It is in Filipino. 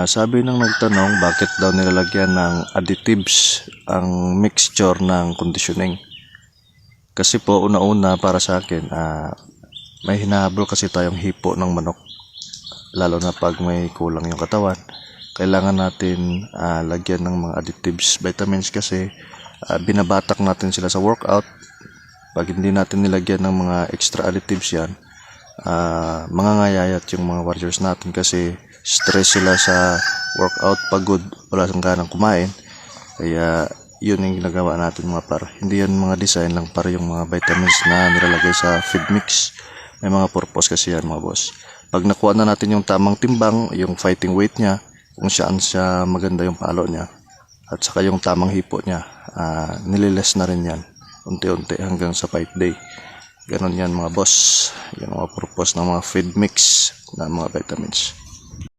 Sabi ng nagtanong bakit daw nilalagyan ng additives ang mixture ng conditioning. Kasi po una-una para sa akin, may hinahabol kasi tayong hipo ng manok. Lalo na pag may kulang yung katawan. Kailangan natin lagyan ng mga additives, vitamins kasi binabatak natin sila sa workout. Pag hindi natin nilagyan ng mga extra additives yan, mangangayayat yung mga warriors natin kasi stress sila sa workout, pagod, wala sang ganang kumain. Kaya yun yung ginagawa natin mga par. Hindi yan mga design lang para yung mga vitamins na nilalagay sa feed mix. May mga purpose kasi yan mga boss. Pag nakuha na natin yung tamang timbang, yung fighting weight niya, kung saan siya maganda yung palo niya, at saka yung tamang hipo niya, nililes na rin yan unti-unti hanggang sa fight day. Ganon yan mga boss. Yan ang mga purpose ng mga feed mix na mga vitamins.